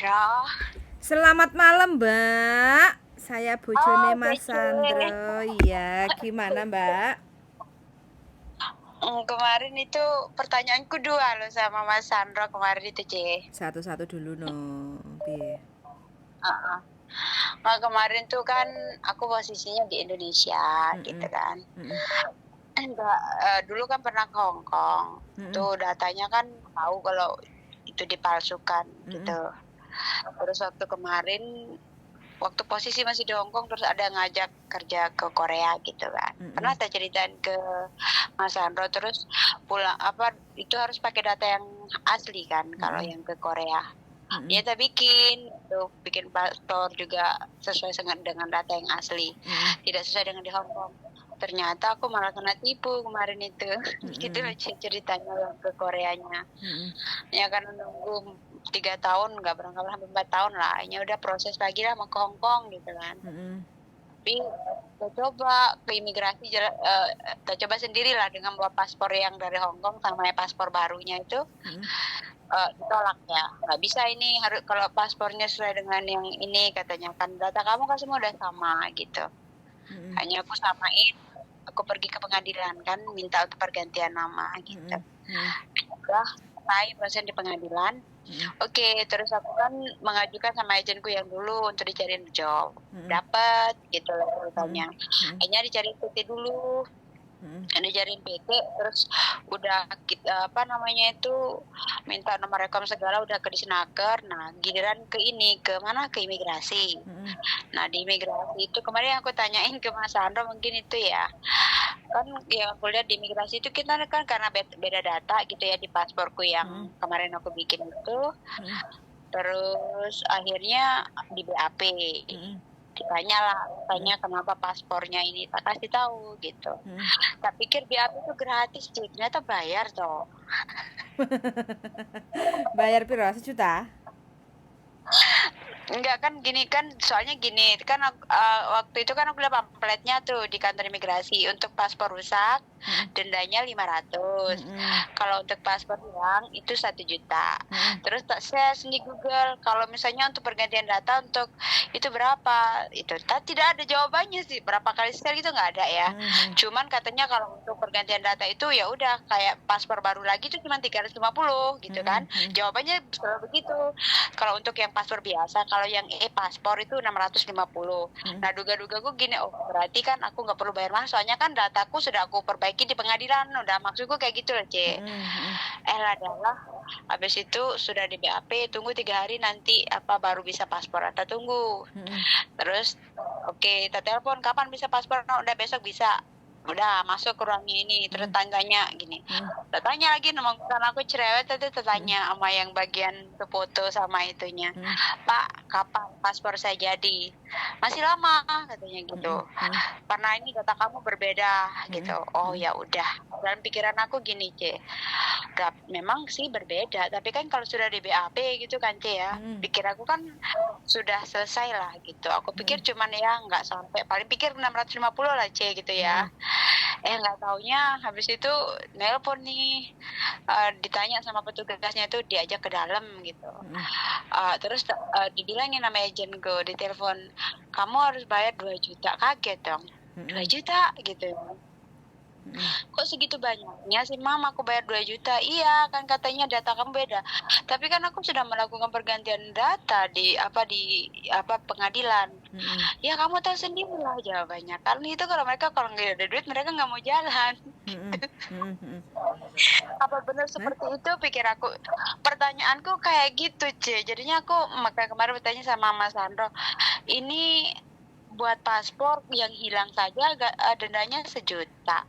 Sandra. Selamat malam, Mbak. Saya bojone Oh, Mas Cece. Sandro. Iya, gimana, Mbak? Kemarin itu pertanyaanku dua loh sama Mas Sandro kemarin itu, Ce. Satu-satu dulu no. Piye? Heeh. Nah, kemarin tuh kan aku posisinya di Indonesia gitu Mm-mm. kan. Mm-mm. Enggak, dulu kan pernah ke Hong Kong. Mm-mm. Tuh datanya kan tahu kalau itu dipalsukan Mm-mm. gitu. Terus waktu posisi masih di Hong Kong terus ada ngajak kerja ke Korea gitu kan. Pernah Mm-mm. saya ceritain ke Mas Sandro, terus pulang apa itu harus pakai data yang asli kan kalau Mm-mm. yang ke Korea. Mm-mm. Ya kita bikin paspor juga sesuai dengan data yang asli. Mm-mm. Tidak sesuai dengan di Hong Kong. Ternyata aku malah kena tipu kemarin itu. Gitu Mm-mm. loh ceritanya yang ke Koreanya. Mm-mm. Ya karena nunggu 3 tahun, nggak berangkat sampai 4 tahun lah. Ya udah proses lagi lah mau ke Hong Kong gitu kan. Mm-mm. Tapi kita coba ke imigrasi, kita coba sendirilah dengan bawa paspor yang dari Hong Kong sama paspor barunya itu Mm-mm. ditolak ya. Nggak bisa ini, harus kalau paspornya sesuai dengan yang ini katanya kan data kamu kan semua udah sama gitu. Mm-mm. Hanya aku samain, aku pergi ke pengadilan kan minta untuk pergantian nama gitu. Mm-mm. Mm-mm. Udah selesai proses di pengadilan. Mm-mm. Oke, terus aku kan mengajukan sama agenku yang dulu untuk dicariin job. Mm-mm. Dapat gitu lah Mm-mm. ceritanya. Mm-mm. Akhirnya dicari PT dulu, Mm-mm. dicariin PT, terus udah kita apa namanya itu minta nomor rekom segala udah ke disnaker. Nah, giliran ke ini ke mana ke imigrasi. Mm-mm. Nah, di imigrasi itu kemarin aku tanyain ke Mas Andro mungkin itu ya. Kan yang aku lihat di imigrasi itu kita kan karena beda data gitu ya di pasporku Mm-mm. yang kemarin aku bikin itu. Mm-mm. Terus akhirnya di BAP Mm-mm. ditanya lah, tanya kenapa paspornya ini, tak kasih tahu gitu. Mm-mm. Tak pikir BAP itu gratis, Ci. Ternyata bayar toh. Bayar piro? 1 juta? Enggak kan gini kan, soalnya gini kan waktu itu kan aku lihat pamfletnya tuh di kantor imigrasi untuk paspor rusak Mm-mm. dendanya 500. Mm-mm. Kalau untuk paspor hilang itu 1 juta. Mm-mm. Terus tak search di Google kalau misalnya untuk pergantian data untuk itu berapa? Itu tidak ada jawabannya sih. Berapa kali share gitu nggak ada ya. Mm-mm. Cuman katanya kalau untuk pergantian data itu ya udah kayak paspor baru lagi itu cuma 350 gitu kan. Mm-mm. Jawabannya selalu begitu. Kalau untuk yang paspor biasa, kalau yang e-paspor itu 650. Mm-mm. Nah, duga-dugaku gini, oh berarti kan aku nggak perlu bayar mahal, soalnya kan dataku sudah aku perbaiki di pengadilan. Udah maksudku kayak gitu loh, C. Mm-mm. Adalah, habis itu sudah di BAP, tunggu 3 hari nanti apa baru bisa paspor. Atau tunggu. Mm-mm. Terus, oke, kita telepon, kapan bisa paspor? No, udah besok bisa. Udah masuk ke ruangnya ini, terus Mm-mm. tangganya gini. Mm-mm. Tanya lagi nama karena aku cerewet tadi Mm-mm. tanya sama yang bagian foto sama itunya. Mm-mm. Pak, kapan paspor saya jadi? Masih lama katanya gitu. Mm-mm. Mm-mm. Karena ini data kamu berbeda gitu. Mm-mm. Oh Mm-mm. ya udah. Dalam pikiran aku gini, C. Memang sih berbeda, tapi kan kalau sudah di BAP gitu kan, C ya. Mm-mm. Pikir aku kan sudah selesai lah gitu. Aku pikir cuman ya nggak sampai paling pikir 650 lah, C gitu ya. Mm-mm. Nggak taunya habis itu nelpon nih, ditanya sama petugasnya itu diajak ke dalam gitu. Mm-mm. Terus dibilangin sama agent go di telepon, kamu harus bayar 2 juta. Kaget dong. 2 Mm-mm. juta gitu. Mm-mm. Kok segitu banyaknya sih mam, aku bayar 2 juta. Iya kan katanya data kamu beda. Tapi kan aku sudah melakukan pergantian data di pengadilan. Mm-mm. Ya kamu tahu sendiri lah jawabannya. Karena itu kalau nggak ada duit mereka nggak mau jalan. Mm-mm. Mm-mm. Apa benar Nah, seperti itu pikir aku. Pertanyaanku kayak gitu, C. Jadinya aku makanya kemarin bertanya sama Mas Sandro, ini buat paspor yang hilang saja dendanya 1 juta.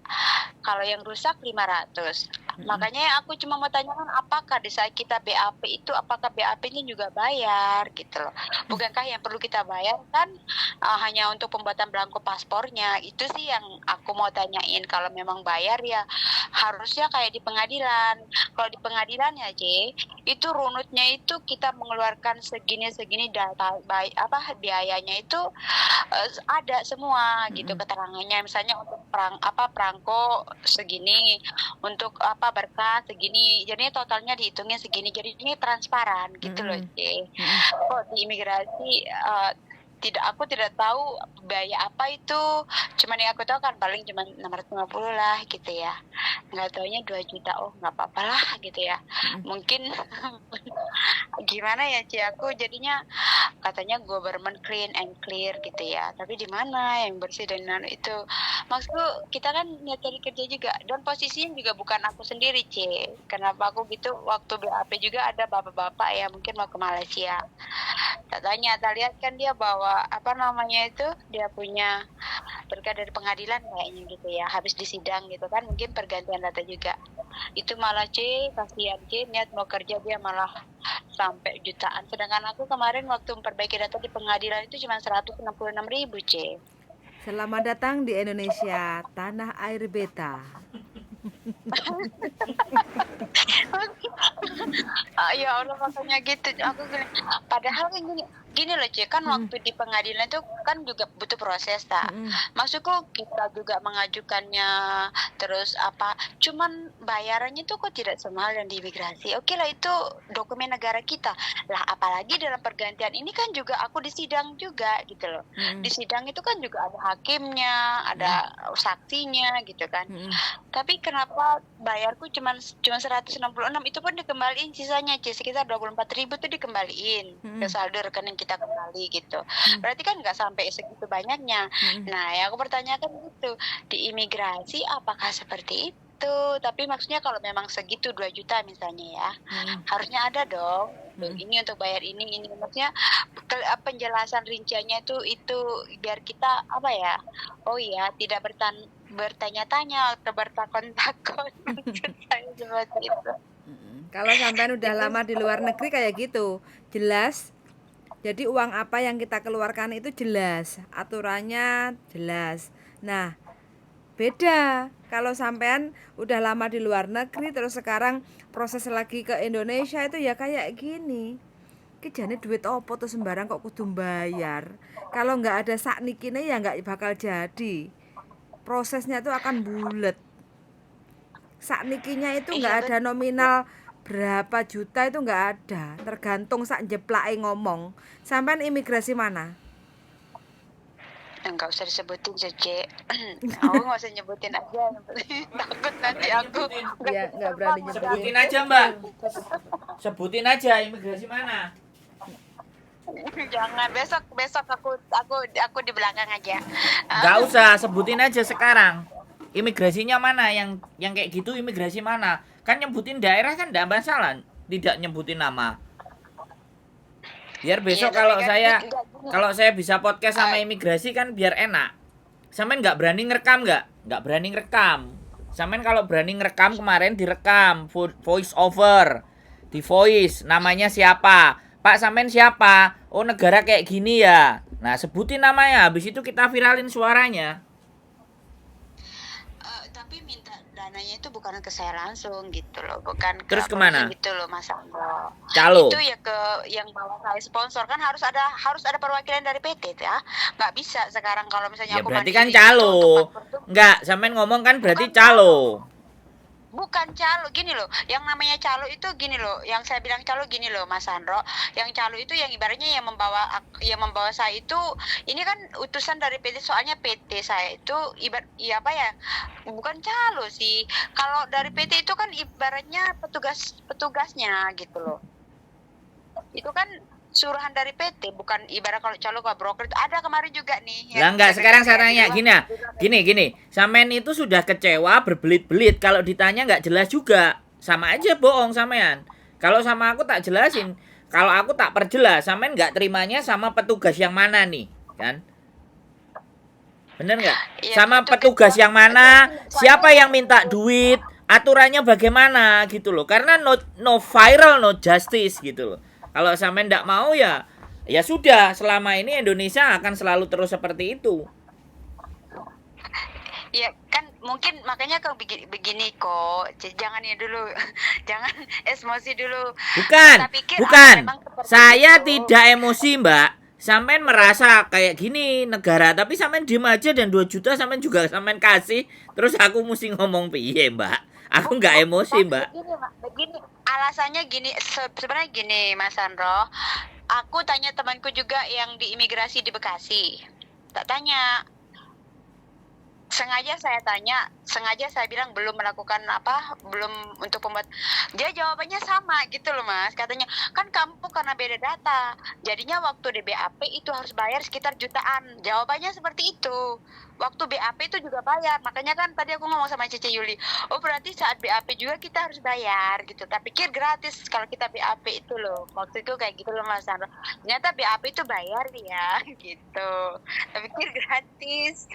Kalau yang rusak 500. mm-mm. Makanya aku cuma mau tanyakan apakah di saat kita BAP itu apakah BAP-nya juga bayar gitu loh. Bukankah yang perlu kita bayar kan hanya untuk pembuatan belangko paspornya. Itu sih yang aku mau tanyain. Kalau memang bayar ya harusnya kayak di pengadilan. Kalau di pengadilan ya, C, itu runutnya itu kita mengeluarkan segini-segini data biayanya itu ada semua gitu Mm-mm. keterangannya. Misalnya untuk perangko segini, untuk berkas segini. Jadinya totalnya dihitungnya segini. Jadi ini transparan gitu loh, C. Kok di imigrasi aku tidak tahu biaya apa itu. Cuman yang aku tahu kan paling cuma 650 lah gitu ya. Nggak taunya 2 juta. Oh, nggak apa-apa lah gitu ya. Mungkin gimana ya, Ci, aku jadinya katanya government clean and clear gitu ya. Tapi di mana yang bersih dan itu? Maksudku kita kan niat cari kerja juga, dan posisinya juga bukan aku sendiri, C. Kenapa aku gitu? Waktu BAP juga ada bapak-bapak ya, mungkin mau ke Malaysia. Tak lihat kan dia bawa dia punya berkas dari pengadilan kayaknya gitu ya, habis disidang gitu kan, mungkin pergantian data juga. Itu malah, C, kasihan, C, niat mau kerja dia malah sampai jutaan. Sedangkan aku kemarin waktu memperbaiki data di pengadilan itu cuma 166.000, C. Selamat datang di Indonesia, tanah air beta. Ya Allah, makanya gitu aku gini. Padahal kan gini loh, Ci, kan waktu di pengadilan itu kan juga butuh proses tak. Maksudku kita juga mengajukannya, terus cuman bayarannya tuh kok tidak semahal yang di imigrasi. Oke lah, itu dokumen negara kita lah, apalagi dalam pergantian ini kan juga aku disidang juga gitu loh. Di sidang itu kan juga ada hakimnya, ada saksinya gitu kan. Tapi kenapa bayarku cuma 166, itu pun dikembaliin sisanya, C, sekitar 24.000 tuh dikembaliin ke saldo rekening kita kembali gitu. Berarti kan nggak sampai segitu banyaknya. Nah, yang aku pertanyakan gitu, di imigrasi apakah seperti itu? Tapi maksudnya kalau memang segitu 2 juta misalnya ya, harusnya ada dong. Ini untuk bayar ini maksudnya penjelasan rinciannya itu biar kita oh iya, tidak bertanya-tanya atau bertakon-takon. Saya seperti itu. Kalau sampean udah lama di luar negeri kayak gitu, jelas. Jadi uang apa yang kita keluarkan itu jelas, aturannya jelas. Nah, beda kalau sampean udah lama di luar negeri terus sekarang proses lagi ke Indonesia, itu ya kayak gini. Kejane duit opo tuh sembarang kok kudu bayar. Kalau nggak ada saknikine ya nggak bakal jadi. Prosesnya tuh akan bulet. Saknikinya itu nggak ada nominal berapa juta, itu nggak ada, tergantung sak jeplake ngomong. Sampean imigrasi mana? Enggak usah disebutin, Cece. Aku nggak usah nyebutin aja, takut nanti aku ya nggak berani nyebutin. Sebutin aja, Mbak. Sebutin aja imigrasi mana. Jangan, besok aku di belakang aja. Nggak usah, sebutin aja sekarang. Imigrasinya mana, yang kayak gitu imigrasi mana? Kan nyebutin daerah kan enggak masalah, tidak nyebutin nama. Biar besok kalau saya bisa podcast sama imigrasi kan biar enak. Sampean nggak berani ngerekam nggak berani ngerekam. Sampean kalau berani ngerekam kemarin direkam voice over, di voice namanya siapa, Pak sampean siapa, oh negara kayak gini ya. Nah sebutin namanya, habis itu kita viralin suaranya. Tapi minta dananya itu bukan ke saya langsung gitu loh, bukan ke terus kemana gitu loh, Mas Anggo. Calo itu ya ke yang bawa saya sponsor, kan harus ada perwakilan dari PT ya, nggak bisa sekarang kalau misalnya ya aku berarti mandiri kan calo nggak, sampean ngomong kan berarti calo. Bukan calo, gini loh, yang namanya calo itu gini loh, yang saya bilang calo gini loh, Mas Andro. Yang calo itu yang ibaratnya yang membawa saya itu, ini kan utusan dari PT, soalnya PT saya itu bukan calo sih. Kalau dari PT itu kan ibaratnya petugasnya gitu loh. Itu kan suruhan dari PT, bukan ibarat kalau calo ke broker itu ada kemarin juga nih. Lah enggak, sekarang saya tanya gini. Sampean itu sudah kecewa berbelit-belit, kalau ditanya enggak jelas juga. Sama aja bohong sampean. Kalau sama aku tak jelasin, kalau aku tak perjelas, sampean enggak terimanya sama petugas yang mana nih, kan? Bener enggak? Sama petugas yang mana, siapa yang minta duit, aturannya bagaimana gitu loh. Karena no viral, no justice gitu loh. Kalau sampean enggak mau ya sudah, selama ini Indonesia akan selalu terus seperti itu. Ya kan mungkin makanya kau begini kok. Jangan ya dulu. Jangan emosi dulu. Bukan. Saya tidak emosi, Mbak. sampean merasa kayak gini negara, tapi sampean diem aja dan 2 juta sampean juga sampean kasih. Terus aku mesti ngomong piye, Mbak? Aku nggak emosi, Mbak. Begini, Mak. Begini, alasannya gini, sebenarnya gini, Mas Sandro. Aku tanya temanku juga yang di imigrasi di Bekasi. Tak tanya, sengaja saya bilang belum melakukan apa, belum untuk pembuat. Dia jawabannya sama gitu loh, Mas. Katanya, kan kamu karena beda data, jadinya waktu di BAP itu harus bayar sekitar jutaan. Jawabannya seperti itu. Waktu BAP itu juga bayar. Makanya kan tadi aku ngomong sama Cece Yuli, oh berarti saat BAP juga kita harus bayar gitu. Tak pikir gratis kalau kita BAP itu loh. Waktu itu kayak gitu loh, Mas Sandro. Ternyata BAP itu bayar ya gitu. Tak pikir gratis.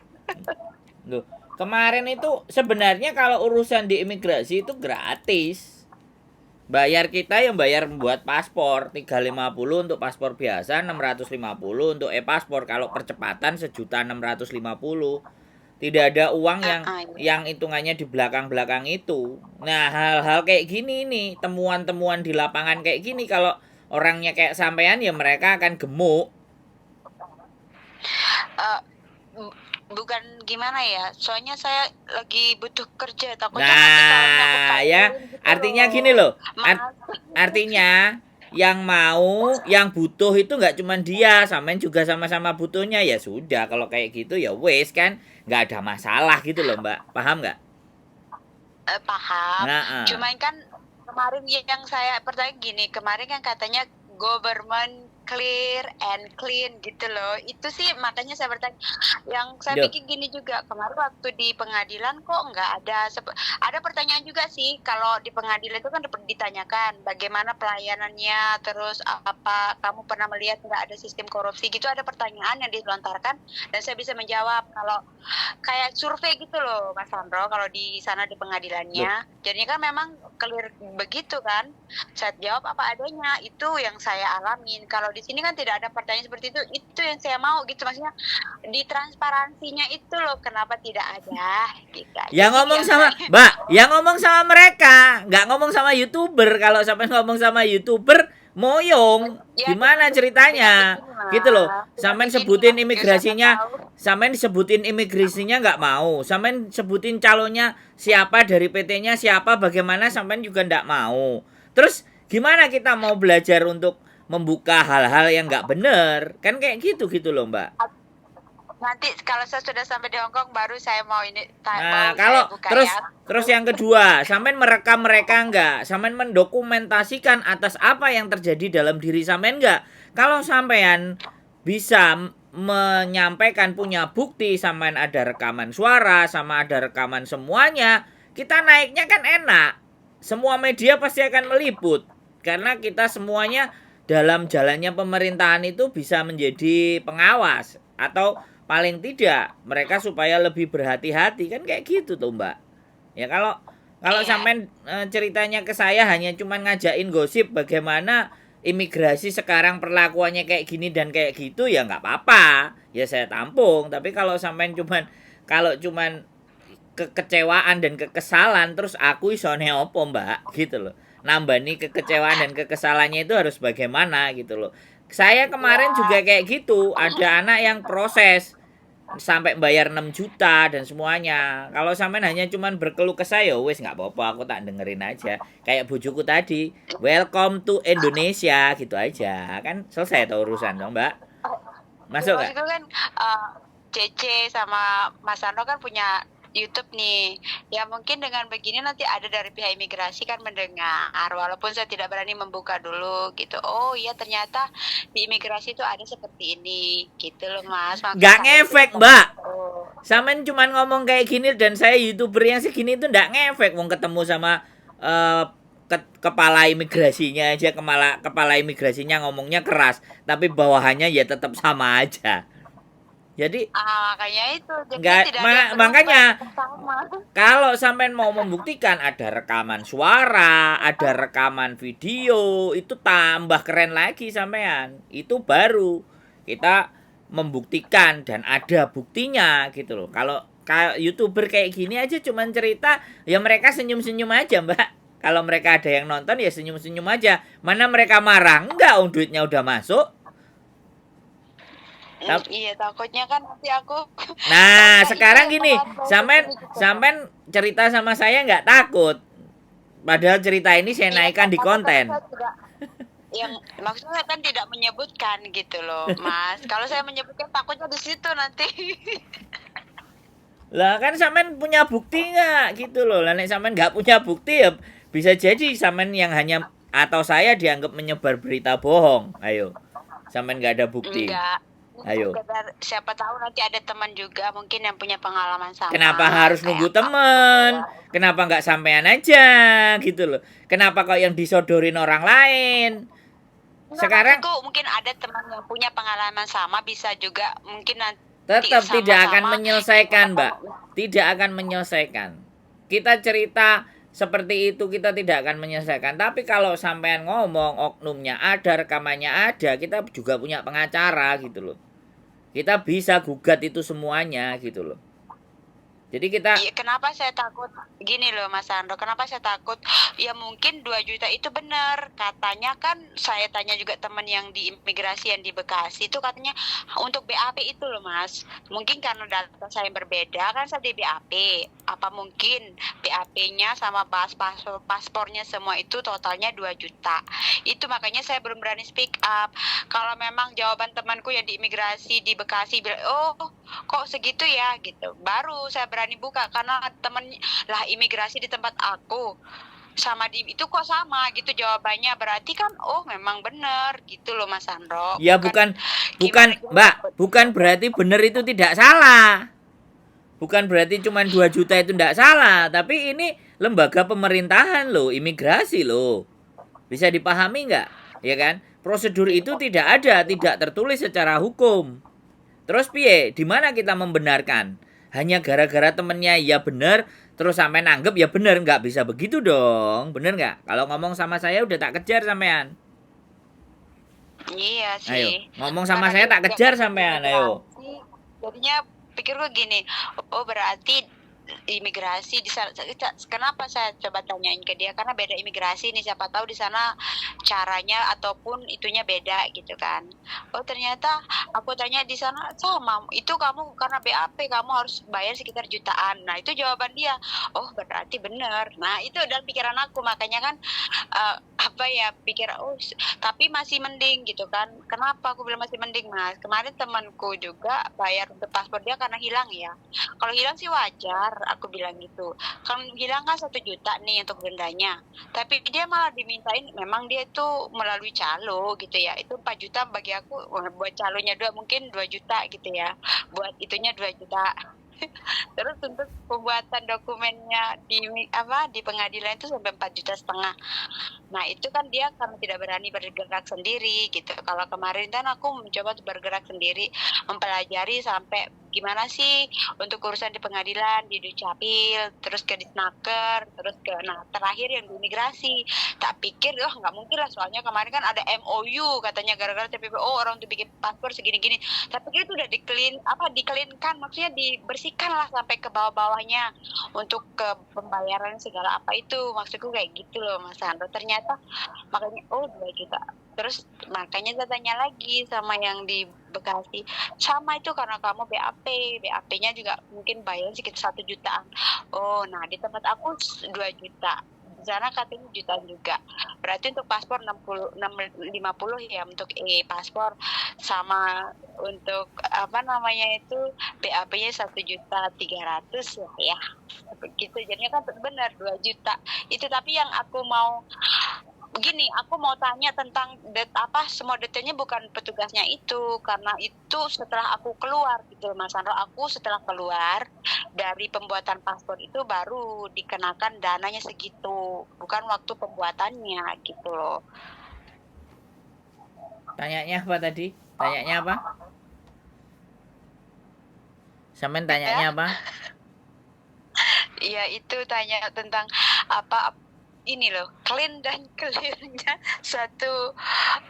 Loh, kemarin itu sebenarnya kalau urusan di imigrasi itu gratis. Bayar kita yang bayar membuat paspor 350 untuk paspor biasa, 650 untuk e-paspor. Kalau percepatan 1.650.000. Tidak ada uang yang hitungannya di belakang-belakang itu. Nah, hal-hal kayak gini nih, temuan-temuan di lapangan kayak gini, kalau orangnya kayak sampean ya mereka akan gemuk. Bukan gimana ya, soalnya saya lagi butuh kerja, takutnya nanti kalau aku Nah, ya gitu artinya loh. gini loh. Mas, Artinya yang mau, yang butuh itu nggak cuma dia, sampean juga sama-sama butuhnya. Ya sudah, kalau kayak gitu ya wes kan, nggak ada masalah gitu loh, Mbak. Paham nggak? paham. Nah, Cuman kan kemarin yang saya pertanyaan gini, kemarin kan katanya government clear and clean gitu loh. Itu sih makanya saya bertanya. Yang saya Duh. pikir gini juga, kemarin waktu di pengadilan kok nggak ada ada pertanyaan juga sih. Kalau di pengadilan itu kan ditanyakan bagaimana pelayanannya, terus apa kamu pernah melihat nggak ada sistem korupsi gitu, ada pertanyaan yang dilontarkan dan saya bisa menjawab. Kalau kayak survei gitu loh, Mas Sandro, kalau di sana di pengadilannya. Jadinya kan memang clear begitu kan. Saya jawab apa adanya, itu yang saya alamin. Kalau di sini kan tidak ada pertanyaan seperti itu yang saya mau gitu, maksudnya di transparansinya itu loh, kenapa tidak ada gitu. Yang ngomong sama Mbak, yang ngomong sama mereka, nggak ngomong sama YouTuber. Kalau sampai ngomong sama YouTuber, moyong. Ya, Gimana ceritanya? Gitu loh. Sampai sebutin begini, imigrasinya, siapa tahu. sampai disebutin imigrasinya nggak mau. Sampai sebutin calonnya siapa, dari PT-nya siapa, bagaimana sampai juga nggak mau. Terus gimana kita mau belajar untuk membuka hal-hal yang nggak bener? Kan kayak gitu loh, Mbak. Nanti kalau saya sudah sampai di Hongkong baru saya mau ini Nah, mau kalau saya buka terus ya. terus yang kedua, sampean merekam mereka enggak? Sampean mendokumentasikan atas apa yang terjadi dalam diri sampean enggak? Kalau sampean bisa menyampaikan, punya bukti, sampean ada rekaman suara sama ada rekaman semuanya, kita naiknya kan enak. Semua media pasti akan meliput karena kita semuanya dalam jalannya pemerintahan itu bisa menjadi pengawas, atau paling tidak mereka supaya lebih berhati-hati, kan kayak gitu tuh, Mbak. Ya kalau sampean ceritanya ke saya hanya cuman ngajakin gosip bagaimana imigrasi sekarang perlakuannya kayak gini dan kayak gitu, ya nggak apa-apa, ya saya tampung. Tapi kalau sampean cuman kekecewaan dan kekesalan, terus aku isone opo, Mbak, gitu loh. Nambah nih kekecewaan dan kekesalannya itu harus bagaimana gitu loh. Saya kemarin juga kayak gitu, ada anak yang proses sampai bayar 6 juta dan semuanya. Kalau sampean hanya cuman berkeluh kesah, ya wes nggak apa-apa, aku tak dengerin aja. Kayak bujuku tadi, welcome to Indonesia gitu aja. Kan selesai tuh urusan dong, Mbak. Masuk nggak? Itu kan Cece sama Mas Sandro kan punya YouTube nih. Ya mungkin dengan begini nanti ada dari pihak imigrasi kan mendengar, walaupun saya tidak berani membuka dulu gitu. Oh iya, ternyata di imigrasi itu ada seperti ini gitu loh, Mas. Maksud Nggak saya ngefek, itu Mbak. oh. Sampean cuman ngomong kayak gini dan saya YouTuber yang segini itu nggak ngefek. Wong ketemu sama kepala imigrasinya aja, kepala imigrasinya ngomongnya keras, tapi bawahannya ya tetap sama aja. Jadi Makanya itu jadi nggak, tidak ada yang makanya berubah, sama. kalau sampean mau membuktikan ada rekaman suara, ada rekaman video, itu tambah keren lagi sampean. Itu baru kita membuktikan dan ada buktinya gitu loh. Kalau kayak YouTuber kayak gini aja cuman cerita, ya mereka senyum-senyum aja, Mbak. Kalau mereka ada yang nonton ya senyum-senyum aja. Mana mereka marah? Enggak, duitnya udah masuk. Iya, takutnya kan nanti aku Nah, taunya itu sekarang yang gini, kemarin baru sampean ini gitu loh. sampean cerita sama saya nggak takut. Padahal cerita ini saya Iya, naikkan di takut tapi konten. saya tidak yang maksudnya kan tidak menyebutkan gitu loh, Mas. Kalau saya menyebutkan takutnya di situ nanti. Lah kan sampean punya bukti nggak gitu loh. Lah nek sampean nggak punya bukti ya bisa jadi sampean yang hanya atau saya dianggap menyebar berita bohong. Ayo. Sampean nggak ada bukti. Enggak. Ini Ayo. sekedar siapa tahu nanti ada teman juga mungkin yang punya pengalaman Kenapa sama harus nunggu kayak aku temen? ya. Kenapa nggak sampean aja gitu loh? Kenapa kok yang disodorin orang lain? Enggak, Sekarang maksudku mungkin ada teman yang punya pengalaman sama bisa juga mungkin nanti tetap tidak akan sama-sama menyelesaikan, Mbak. Tidak akan menyelesaikan. Kita cerita seperti itu kita tidak akan menyelesaikan. Tapi kalau sampean ngomong oknumnya ada, rekamannya ada, kita juga punya pengacara gitu loh. Kita bisa gugat itu semuanya gitu loh. Jadi kita Iya, kenapa saya takut gini loh Mas Andro, kenapa saya takut ya mungkin 2 juta itu benar katanya kan saya tanya juga teman yang di imigrasi yang di Bekasi itu katanya untuk BAP itu loh Mas, mungkin karena data saya yang berbeda kan saya di BAP, apa mungkin BAP-nya sama paspornya semua itu totalnya 2 juta, itu makanya saya belum berani speak up. Kalau memang jawaban temanku yang di imigrasi di Bekasi bilang oh kok segitu ya gitu, baru saya berani buka karena temen lah imigrasi di tempat aku sama di itu kok sama gitu jawabannya, berarti kan oh memang benar gitu loh Mas Sandro, ya bukan gimana Mbak, gitu. bukan berarti benar itu tidak salah. Bukan berarti cuma 2 juta itu tidak salah, tapi ini lembaga pemerintahan loh, imigrasi loh. Bisa dipahami nggak? Ya kan? Prosedur itu tidak ada, tidak tertulis secara hukum. Terus piye? Di mana kita membenarkan? Hanya gara-gara temennya ya benar, terus sampai nanggep ya benar, nggak bisa begitu dong, bener nggak? Kalau ngomong sama saya udah tak kejar sampean. Iya Ayo, sih, ngomong sama karena saya dia tak juga kejar kan sampean, ayo. imigrasi jadinya pikirku gini, oh berarti imigrasi di sana, kenapa saya coba tanyain ke dia karena beda imigrasi nih, siapa tahu di sana caranya ataupun itunya beda gitu kan. Oh ternyata aku tanya di sana sama itu, kamu karena BAP kamu harus bayar sekitar jutaan, nah itu jawaban dia, oh berarti benar. Nah itu dalam pikiran aku, makanya kan apa ya pikir oh tapi masih mending gitu kan. Kenapa aku bilang masih mending Mas, kemarin temanku juga bayar untuk paspor dia karena hilang ya, kalau hilang sih wajar aku bilang gitu, kalau hilang kan 1 juta nih untuk dendanya, tapi dia malah dimintain, memang dia itu melalui calo gitu ya, itu 4 juta bagi aku, buat calonya mungkin 2 juta gitu ya, buat itunya 2 juta. Terus untuk pembuatan dokumennya di pengadilan itu sampai 4,5 juta. Nah itu kan dia karena tidak berani bergerak sendiri gitu. Kalau kemarin kan aku mencoba untuk bergerak sendiri, mempelajari sampai gimana sih untuk urusan di pengadilan, di Dukcapil, terus ke Disnaker, terus ke terakhir yang di imigrasi. Tak pikir nggak mungkin lah, soalnya kemarin kan ada MOU katanya gara-gara TPPO orang untuk bikin paspor segini-gini. Tapi itu udah dikelinkan, maksudnya dibersihkan lah sampai ke bawah-bawahnya untuk ke pembayaran segala apa itu, maksudku kayak gitu loh Mas Sandro. Ternyata makanya 2 juta. Terus makanya saya tanya lagi sama yang di Bekasi, sama itu karena kamu BAP-nya juga mungkin bayar sekitar 1 jutaan. Oh, nah di tempat aku 2 juta. Di sana katanya jutaan juga. Berarti untuk paspor 50 ya untuk paspor, sama untuk apa namanya itu BAP-nya 1,300.000 ya. Begitu jadinya kan benar 2 juta. Itu tapi yang aku mau begini, aku mau tanya tentang semua detailnya, bukan petugasnya itu, karena itu setelah aku keluar gitu Mas Sandro, aku setelah keluar dari pembuatan paspor itu baru dikenakan dananya segitu, bukan waktu pembuatannya gitu loh. Tanyanya apa tadi? Tanyanya apa? Sampean tanyanya apa? Iya itu tanya tentang apa ini loh, clean dan clearnya satu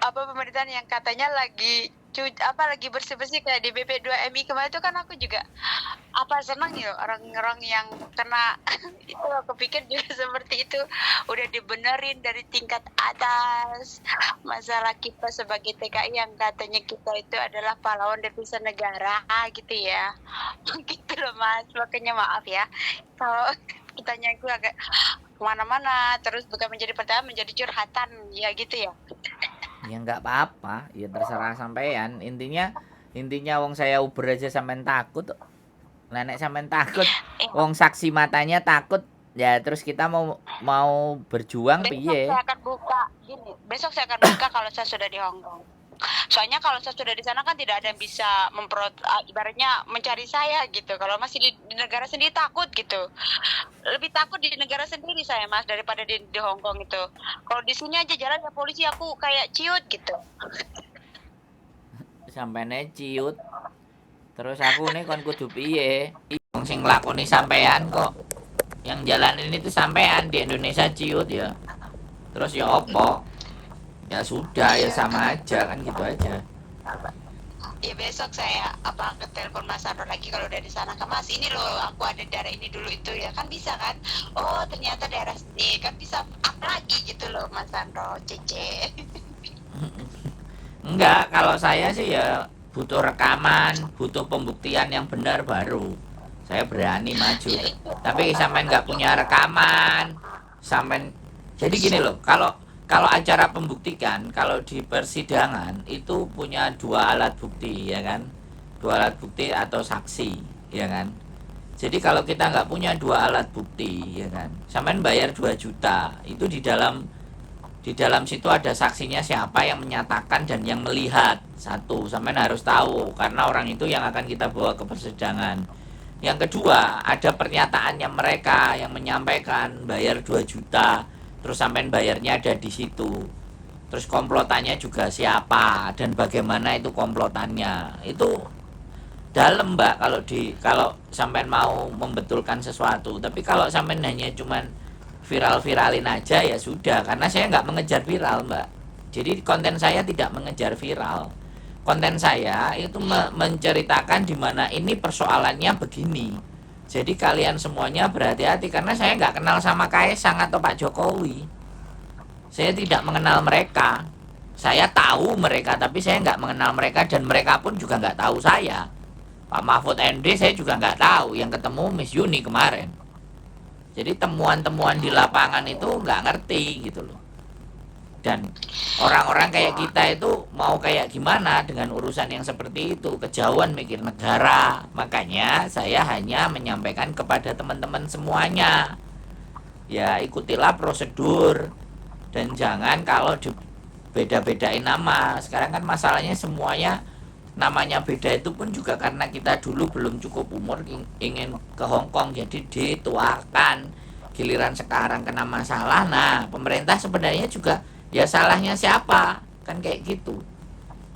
pemerintahan yang katanya lagi lagi bersih-bersih kayak di BP2MI kemarin itu kan aku juga senang ya orang-orang yang kena itu aku pikir juga seperti itu udah dibenerin dari tingkat atas masalah kita sebagai TKI yang katanya kita itu adalah pahlawan devisa negara gitu ya. Gitu loh Mas, makanya maaf ya kalau kitanya itu agak kemana-mana terus bukan menjadi pertanyaan menjadi curhatan ya gitu ya. Ya nggak apa-apa, ya terserah sampean. Intinya wong saya Uber aja sampean takut. Nenek sampean takut, wong saksi matanya takut. Ya terus kita mau berjuang piye? Besok saya akan buka kalau saya sudah di Hong Kong. Soalnya kalau saya sudah di sana kan tidak ada yang bisa ibaratnya mencari saya gitu. Kalau masih di negara sendiri takut gitu. Lebih takut di negara sendiri saya Mas daripada di Hong Kong itu. Kalau di sini aja jalan ya polisi aku kayak ciut gitu. Sampene ciut. Terus aku nih kon kudu piye? Wong sing nglakoni sampean kok. Yang jalanin itu sampean di Indonesia ciut ya. Terus ya opo? Ya sudah ya sama aja kan gitu aja. Ya besok saya ke telepon Mas Sandro lagi kalau udah di sana ke Mas ini loh aku ada daerah ini dulu itu ya kan bisa kan. Oh ternyata daerah sini kan bisa apa lagi gitu loh Mas Sandro cece. Enggak, kalau saya sih ya butuh rekaman, butuh pembuktian yang benar baru saya berani maju. Tapi sampean nggak punya rekaman, sampean jadi gini loh, kalau acara pembuktikan, kalau di persidangan itu punya dua alat bukti ya kan, dua alat bukti atau saksi ya kan. Jadi kalau kita nggak punya dua alat bukti ya kan, sampean bayar 2 juta itu di dalam situ ada saksinya siapa yang menyatakan dan yang melihat. Satu, sampean harus tahu karena orang itu yang akan kita bawa ke persidangan. Yang kedua, ada pernyataannya mereka yang menyampaikan bayar 2 juta. Terus sampean bayarnya ada di situ. Terus komplotannya juga siapa dan bagaimana itu komplotannya. Itu dalam Mbak kalau sampean mau membetulkan sesuatu. Tapi kalau sampean hanya cuman viral-viralin aja ya sudah, karena saya nggak mengejar viral Mbak. Jadi konten saya tidak mengejar viral. Konten saya itu menceritakan di mana ini persoalannya begini. Jadi kalian semuanya berhati-hati karena saya nggak kenal sama Kaisang atau Pak Jokowi. Saya tidak mengenal mereka. Saya tahu mereka tapi saya nggak mengenal mereka dan mereka pun juga nggak tahu saya. Pak Mahfud MD saya juga nggak tahu yang ketemu Miss Yuni kemarin. Jadi temuan-temuan di lapangan itu nggak ngerti gitu loh. Dan orang-orang kayak kita itu mau kayak gimana dengan urusan yang seperti itu, kejauhan mikir negara. Makanya saya hanya menyampaikan kepada teman-teman semuanya, ya ikutilah prosedur dan jangan kalau beda-bedain nama. Sekarang kan masalahnya semuanya namanya beda itu pun juga karena kita dulu belum cukup umur ingin ke Hong Kong jadi dituakan. Giliran sekarang kena masalah, nah pemerintah sebenarnya juga ya salahnya siapa kan kayak gitu.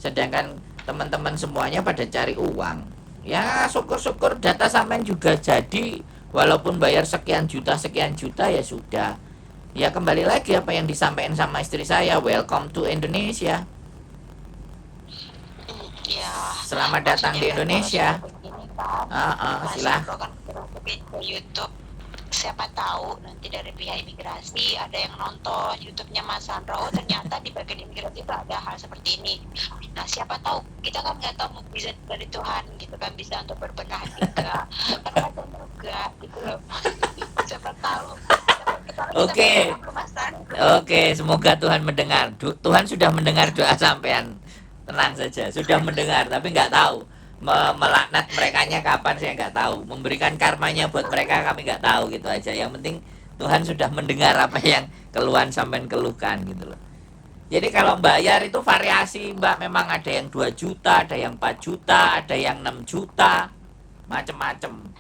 Sedangkan teman-teman semuanya pada cari uang, ya syukur-syukur data sampean juga jadi walaupun bayar sekian juta ya sudah. Ya kembali lagi apa yang disampaikan sama istri saya, welcome to Indonesia. Ya, selamat datang di Indonesia. Silahkan YouTube. Siapa tahu nanti dari pihak imigrasi ada yang nonton YouTube-nya Mas Sandro, ternyata di bagian imigrasi itu ada hal seperti ini. Nah siapa tahu, kita kan nggak tahu bisa dari Tuhan gitu kan, bisa untuk berbenah juga karena ada juga gitu loh. Siapa tahu. Oke, semoga Tuhan mendengar. Tuhan sudah mendengar doa sampean, tenang saja, sudah mendengar tapi nggak tahu melaknat merekanya kapan saya nggak tahu, memberikan karmanya buat mereka kami nggak tahu, gitu aja. Yang penting Tuhan sudah mendengar apa yang keluhan sampean keluhkan gitu loh. Jadi kalau bayar itu variasi Mbak, memang ada yang 2 juta, ada yang 4 juta, ada yang 6 juta, macem-macem,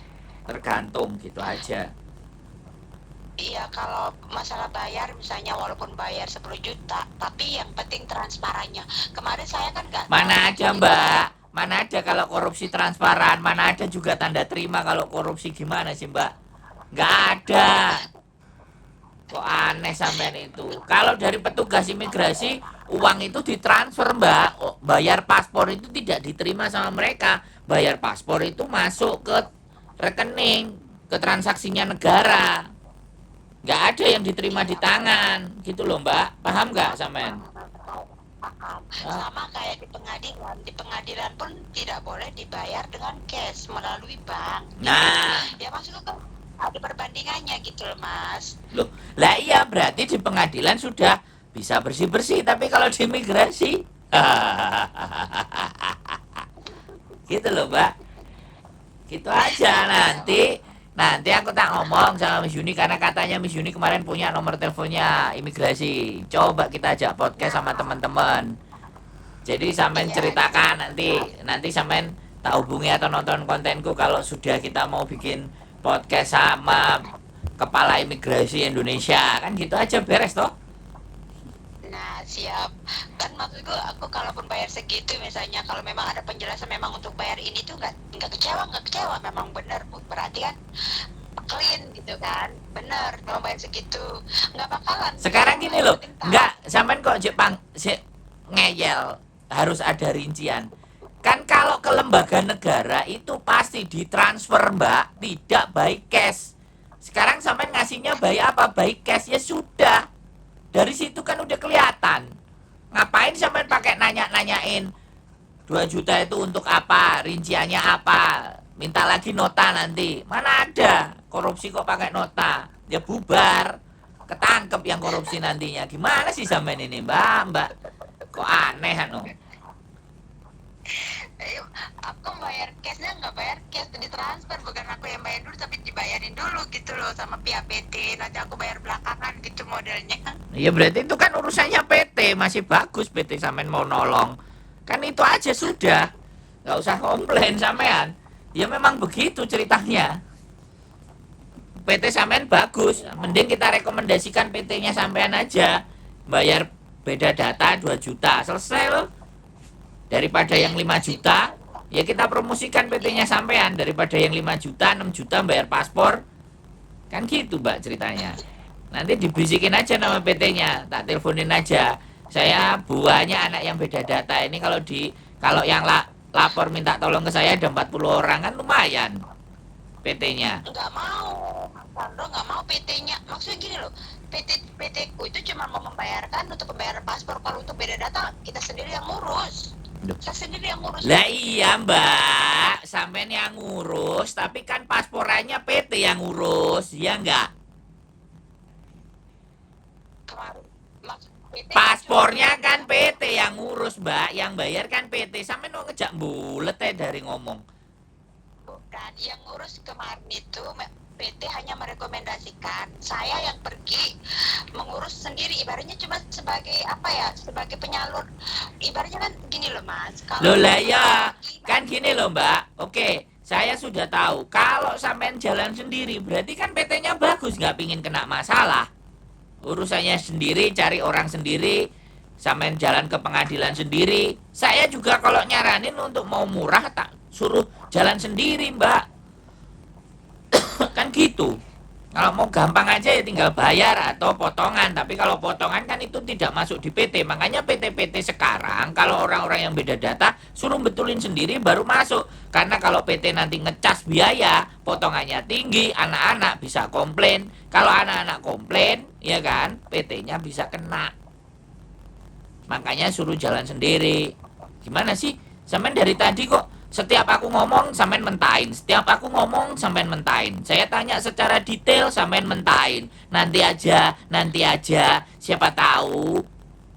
tergantung gitu aja. Iya, kalau masalah bayar misalnya walaupun bayar 10 juta tapi yang penting transparannya. Kemarin saya kan nggak mana ada Mbak, mana ada kalau korupsi transparan, mana ada juga tanda terima kalau korupsi, gimana sih Mbak? Nggak ada. Kok aneh sampean itu. Kalau dari petugas imigrasi uang itu ditransfer, Mbak. Bayar paspor itu tidak diterima sama mereka. Bayar paspor itu masuk ke rekening, ke transaksinya negara. Nggak ada yang diterima di tangan, gitu loh, Mbak. Paham nggak, sampean? Paham. Sama kayak di pengadilan pun tidak boleh dibayar dengan cash melalui bank. Nah, Ya maksudnya kan ada perbandingannya gitu loh Mas. loh, lah iya berarti di pengadilan sudah bisa bersih-bersih, tapi kalau di imigrasi, gitu loh, Mbak. Gitu aja nanti aku tak ngomong sama Miss Yuni karena katanya Miss Yuni kemarin punya nomor teleponnya imigrasi. Coba kita ajak podcast sama teman-teman. Jadi sampean ceritakan nanti sampean tak hubungi atau nonton kontenku kalau sudah kita mau bikin podcast sama kepala imigrasi Indonesia. Kan gitu aja beres toh. Nah siap. Kan maksudku aku kalaupun bayar segitu misalnya kalau memang ada penjelasan memang untuk bayar ini tuh nggak kecewa memang benar berarti kan clean gitu kan bener kalau bayar segitu nggak bakalan. Sekarang gini loh, nggak sampean kok Jepang ngeyel harus ada rincian. Kan kalau ke lembaga negara itu pasti ditransfer, Mbak, tidak by cash. Sekarang sampean ngasihnya by apa? By cash ya sudah. Dari situ kan udah kelihatan. Ngapain sampean pakai nanya-nanyain 2 juta itu untuk apa? Rinciannya apa? Minta lagi nota nanti. Mana ada korupsi kok pakai nota? Ya bubar. Ketangkep yang korupsi nantinya. Gimana sih sampean ini, Mbak? Kok aneh anu? Aku bayar cashnya nggak bayar cash ditransfer bukan aku yang bayar dulu tapi dibayarin dulu gitu loh sama pihak PT nanti aku bayar belakangan gitu modelnya. Ya berarti itu kan urusannya PT. Masih bagus PT sampean mau nolong. Kan itu aja sudah. Nggak usah komplain sampean. Ya memang begitu ceritanya. PT sampean bagus. Mending kita rekomendasikan PT-nya sampean aja. Bayar beda data 2 juta. Selesai loh. Daripada yang 5 juta, ya kita promosikan PT-nya sampean. Daripada yang 5 juta, 6 juta bayar paspor. Kan gitu, Mbak, ceritanya. Nanti dibisikin aja nama PT-nya. Tak teleponin aja. Saya buahnya anak yang beda data. Ini kalau yang lapor minta tolong ke saya ada 40 orang kan lumayan PT-nya. Nggak mau, Sandro nggak mau PT-nya. Maksudnya gini loh, PT ku itu cuma mau membayarkan untuk pembayaran paspor. Kalau untuk beda data kita sendiri yang ngurus. Saya sendiri yang ngurus. Lah iya, Mbak, sampean yang ngurus, tapi kan pasporannya PT yang ngurus, ya enggak? Kemarin PT Paspornya kan PT yang ngurus, Mbak, yang bayar kan PT. Sampean mau ngejak bulet dari ngomong. bukan yang ngurus kemarin itu PT hanya merekomendasikan saya yang pergi mengurus sendiri ibaratnya cuma sebagai apa ya sebagai penyalur ibaratnya kan gini loh Mas Loh lah ya, kan gini loh, Mbak. Oke, saya sudah tahu. Kalau sampean jalan sendiri, berarti kan PT-nya bagus, nggak pingin kena masalah. Urusannya sendiri, cari orang sendiri, sampean jalan ke pengadilan sendiri. Saya juga kalau nyaranin untuk mau murah, tak suruh jalan sendiri, Mbak. Kan gitu. Kalau mau gampang aja ya tinggal bayar atau potongan. Tapi kalau potongan kan itu tidak masuk di PT. Makanya PT-PT sekarang kalau orang-orang yang beda data suruh betulin sendiri baru masuk. Karena kalau PT nanti ngecas biaya, potongannya tinggi, anak-anak bisa komplain. Kalau anak-anak komplain, ya kan, PT-nya bisa kena. Makanya suruh jalan sendiri. Gimana sih? Sampean dari tadi kok setiap aku ngomong sampean mentahin. Setiap aku ngomong sampean mentahin. Saya tanya secara detail sampean mentahin. Nanti aja. Siapa tahu.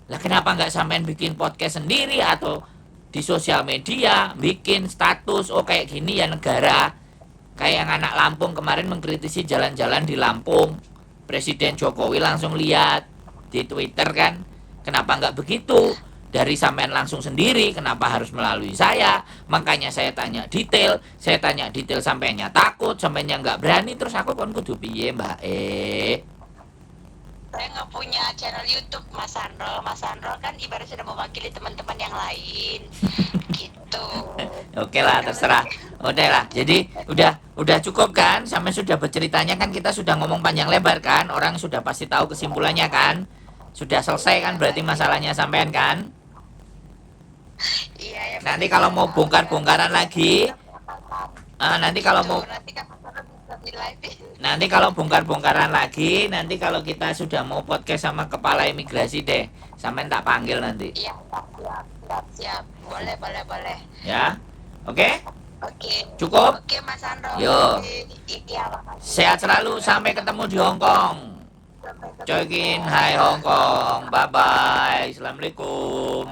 Lah kenapa nggak sampean bikin podcast sendiri atau di sosial media bikin status oh kayak gini ya negara. Kayak yang anak Lampung kemarin mengkritisi jalan-jalan di Lampung. Presiden Jokowi langsung lihat di Twitter kan. Kenapa nggak begitu? Dari sampean langsung sendiri, kenapa harus melalui saya? Makanya saya tanya detail sampeannya takut, sampeannya nggak berani, terus aku kan kudu piye, Mbak? saya nggak punya channel YouTube Mas Sandro kan ibarat sudah mewakili teman-teman yang lain gitu. Oke lah, terserah. Udah lah. Jadi udah cukup kan? Sampai sudah berceritanya kan kita sudah ngomong panjang lebar kan? Orang sudah pasti tahu kesimpulannya kan? Sudah selesai kan berarti masalahnya sampean kan? Iya ya. Nanti kalau mau bongkar-bongkaran lagi, nanti kalau mau Nanti kan bisa di live. nanti kalau bongkar-bongkaran lagi, nanti kalau kita sudah mau podcast sama kepala imigrasi deh, sampean tak panggil nanti. Iya, siap. Boleh, boleh, boleh. Ya. Oke? Oke. Cukup? Oke, Mas Andro. Yo. Iya, makasih. Sehat selalu sampai ketemu di Hong Kong. Jokin, hai Hong Kong. Bye bye. Assalamualaikum.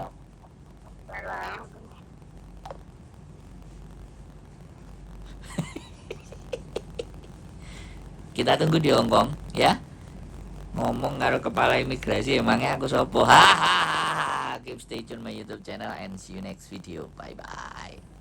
Kita tunggu di Hong Kong ya. Ngomong karo kepala imigrasi emangnya aku sopo. Hahaha. Keep stay tune my YouTube channel and see you next video. Bye bye.